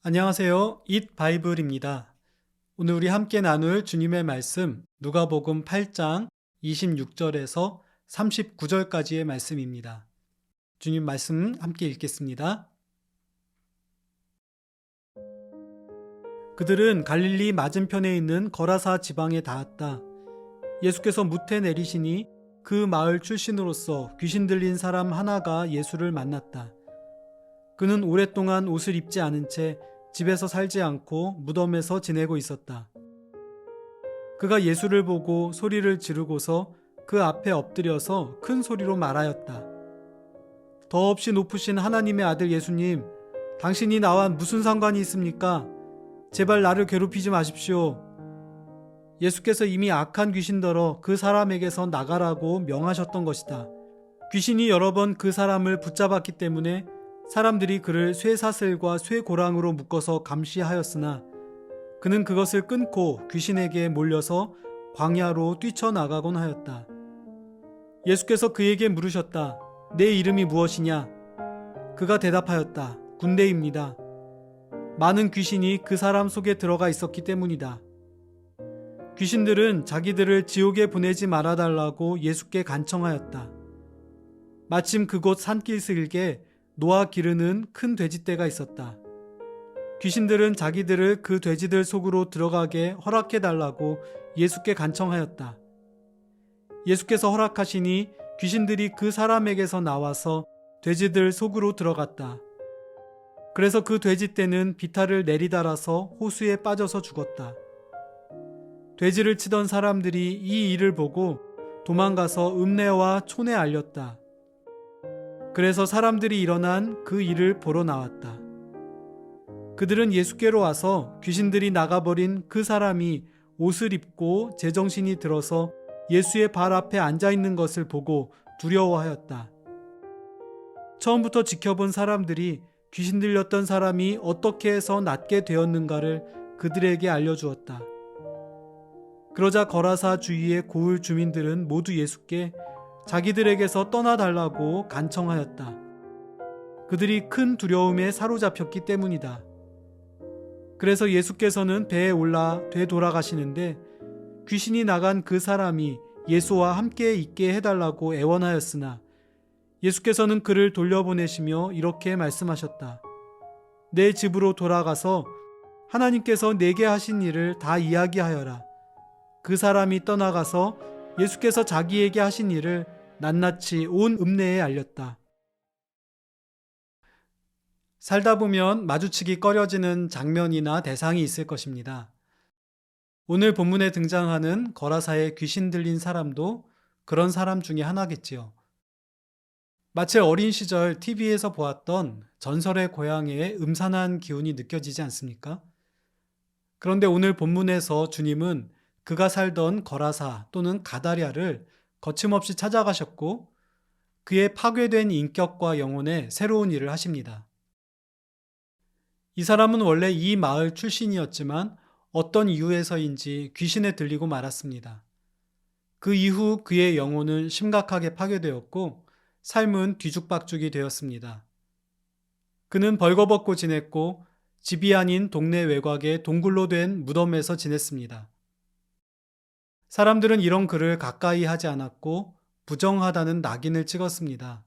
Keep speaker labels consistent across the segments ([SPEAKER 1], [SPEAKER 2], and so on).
[SPEAKER 1] 안녕하세요. 잇 바이블입니다. 오늘 우리 함께 나눌 주님의 말씀 누가복음 8장 26절에서 39절까지의 말씀입니다. 주님 말씀 함께 읽겠습니다. 그들은 갈릴리 맞은편에 있는 거라사 지방에 닿았다. 예수께서 무태 내리시니 그 마을 출신으로서 귀신 들린 사람 하나가 예수를 만났다. 그는 오랫동안 옷을 입지 않은 채 집에서 살지 않고 무덤에서 지내고 있었다. 그가 예수를 보고 소리를 지르고서 그 앞에 엎드려서 큰 소리로 말하였다. 더없이 높으신 하나님의 아들 예수님, 당신이 나와 무슨 상관이 있습니까? 제발 나를 괴롭히지 마십시오. 예수께서 이미 악한 귀신더러 그 사람에게서 나가라고 명하셨던 것이다. 귀신이 여러 번 그 사람을 붙잡았기 때문에 사람들이 그를 쇠사슬과 쇠고랑으로 묶어서 감시하였으나 그는 그것을 끊고 귀신에게 몰려서 광야로 뛰쳐나가곤 하였다. 예수께서 그에게 물으셨다. 내 이름이 무엇이냐? 그가 대답하였다. 군대입니다. 많은 귀신이 그 사람 속에 들어가 있었기 때문이다. 귀신들은 자기들을 지옥에 보내지 말아달라고 예수께 간청하였다. 마침 그곳 산길슬에 노아 기르는 큰 돼지떼가 있었다. 귀신들은 자기들을 그 돼지들 속으로 들어가게 허락해달라고 예수께 간청하였다. 예수께서 허락하시니 귀신들이 그 사람에게서 나와서 돼지들 속으로 들어갔다. 그래서 그 돼지떼는 비탈을 내리달아서 호수에 빠져서 죽었다. 돼지를 치던 사람들이 이 일을 보고 도망가서 읍내와 촌에 알렸다. 그래서 사람들이 일어난 그 일을 보러 나왔다. 그들은 예수께로 와서 귀신들이 나가버린 그 사람이 옷을 입고 제정신이 들어서 예수의 발 앞에 앉아 있는 것을 보고 두려워하였다. 처음부터 지켜본 사람들이 귀신 들렸던 사람이 어떻게 해서 낫게 되었는가를 그들에게 알려주었다. 그러자 거라사 주위의 고을 주민들은 모두 예수께 자기들에게서 떠나달라고 간청하였다. 그들이 큰 두려움에 사로잡혔기 때문이다. 그래서 예수께서는 배에 올라 되돌아가시는데 귀신이 나간 그 사람이 예수와 함께 있게 해달라고 애원하였으나 예수께서는 그를 돌려보내시며 이렇게 말씀하셨다. 내 집으로 돌아가서 하나님께서 내게 하신 일을 다 이야기하여라. 그 사람이 떠나가서 예수께서 자기에게 하신 일을 낱낱이 온 읍내에 알렸다. 살다 보면 마주치기 꺼려지는 장면이나 대상이 있을 것입니다. 오늘 본문에 등장하는 거라사의 귀신 들린 사람도 그런 사람 중에 하나겠지요. 마치 어린 시절 TV에서 보았던 전설의 고향의 음산한 기운이 느껴지지 않습니까? 그런데 오늘 본문에서 주님은 그가 살던 거라사 또는 가다랴를 거침없이 찾아가셨고 그의 파괴된 인격과 영혼에 새로운 일을 하십니다. 이 사람은 원래 이 마을 출신이었지만 어떤 이유에서인지 귀신에 들리고 말았습니다. 그 이후 그의 영혼은 심각하게 파괴되었고 삶은 뒤죽박죽이 되었습니다. 그는 벌거벗고 지냈고 집이 아닌 동네 외곽의 동굴로 된 무덤에서 지냈습니다. 사람들은 이런 그를 가까이 하지 않았고 부정하다는 낙인을 찍었습니다.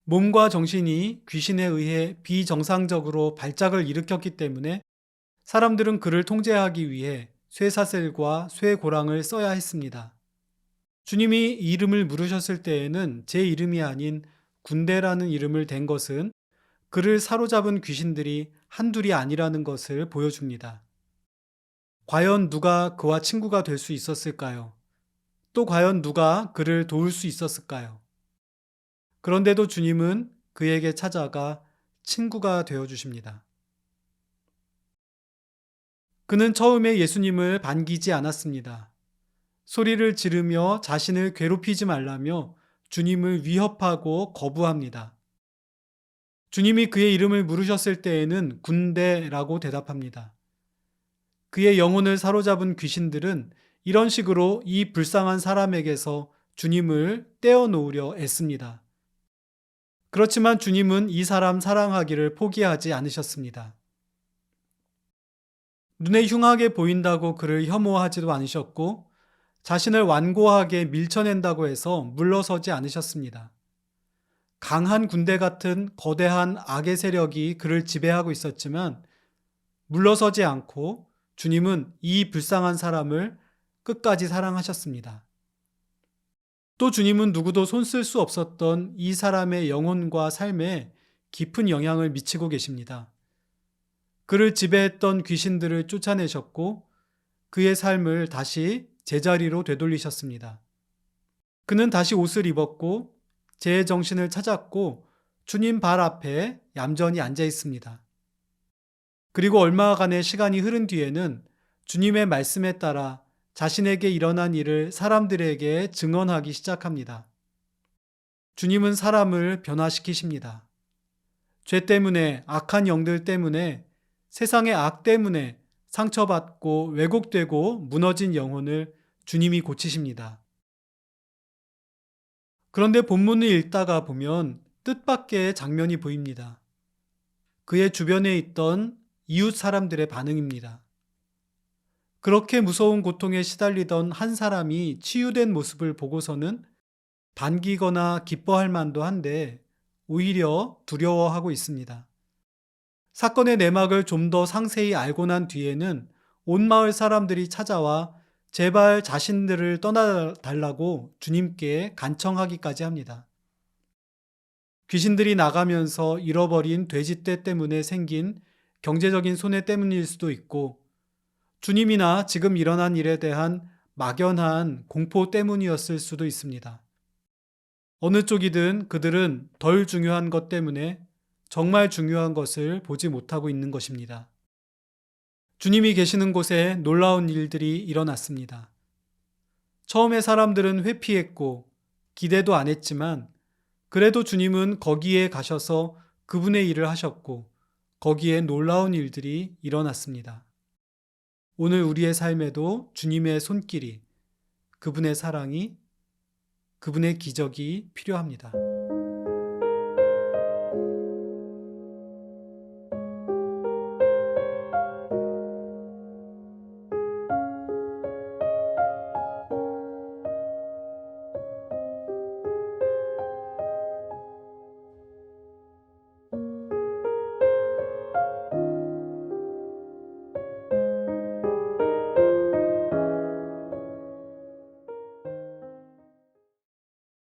[SPEAKER 1] 몸과 정신이 귀신에 의해 비정상적으로 발작을 일으켰기 때문에 사람들은 그를 통제하기 위해 쇠사슬과 쇠고랑을 써야 했습니다. 주님이 이름을 물으셨을 때에는 제 이름이 아닌 군대라는 이름을 댄 것은 그를 사로잡은 귀신들이 한둘이 아니라는 것을 보여줍니다. 과연 누가 그와 친구가 될 수 있었을까요? 또 과연 누가 그를 도울 수 있었을까요? 그런데도 주님은 그에게 찾아가 친구가 되어 주십니다. 그는 처음에 예수님을 반기지 않았습니다. 소리를 지르며 자신을 괴롭히지 말라며 주님을 위협하고 거부합니다. 주님이 그의 이름을 물으셨을 때에는 군대라고 대답합니다. 그의 영혼을 사로잡은 귀신들은 이런 식으로 이 불쌍한 사람에게서 주님을 떼어놓으려 애씁니다. 그렇지만 주님은 이 사람 사랑하기를 포기하지 않으셨습니다. 눈에 흉하게 보인다고 그를 혐오하지도 않으셨고 자신을 완고하게 밀쳐낸다고 해서 물러서지 않으셨습니다. 강한 군대 같은 거대한 악의 세력이 그를 지배하고 있었지만 물러서지 않고 주님은 이 불쌍한 사람을 끝까지 사랑하셨습니다. 또 주님은 누구도 손쓸 수 없었던 이 사람의 영혼과 삶에 깊은 영향을 미치고 계십니다. 그를 지배했던 귀신들을 쫓아내셨고 그의 삶을 다시 제자리로 되돌리셨습니다. 그는 다시 옷을 입었고 제 정신을 찾았고 주님 발 앞에 얌전히 앉아 있습니다. 그리고 얼마간의 시간이 흐른 뒤에는 주님의 말씀에 따라 자신에게 일어난 일을 사람들에게 증언하기 시작합니다. 주님은 사람을 변화시키십니다. 죄 때문에, 악한 영들 때문에, 세상의 악 때문에 상처받고 왜곡되고 무너진 영혼을 주님이 고치십니다. 그런데 본문을 읽다가 보면 뜻밖의 장면이 보입니다. 그의 주변에 있던 이웃 사람들의 반응입니다. 그렇게 무서운 고통에 시달리던 한 사람이 치유된 모습을 보고서는 반기거나 기뻐할 만도 한데 오히려 두려워하고 있습니다. 사건의 내막을 좀 더 상세히 알고 난 뒤에는 온 마을 사람들이 찾아와 제발 자신들을 떠나달라고 주님께 간청하기까지 합니다. 귀신들이 나가면서 잃어버린 돼지떼 때문에 생긴 경제적인 손해 때문일 수도 있고 주님이나 지금 일어난 일에 대한 막연한 공포 때문이었을 수도 있습니다. 어느 쪽이든 그들은 덜 중요한 것 때문에 정말 중요한 것을 보지 못하고 있는 것입니다. 주님이 계시는 곳에 놀라운 일들이 일어났습니다. 처음에 사람들은 회피했고 기대도 안 했지만 그래도 주님은 거기에 가셔서 그분의 일을 하셨고 거기에 놀라운 일들이 일어났습니다. 오늘 우리의 삶에도 주님의 손길이, 그분의 사랑이, 그분의 기적이 필요합니다.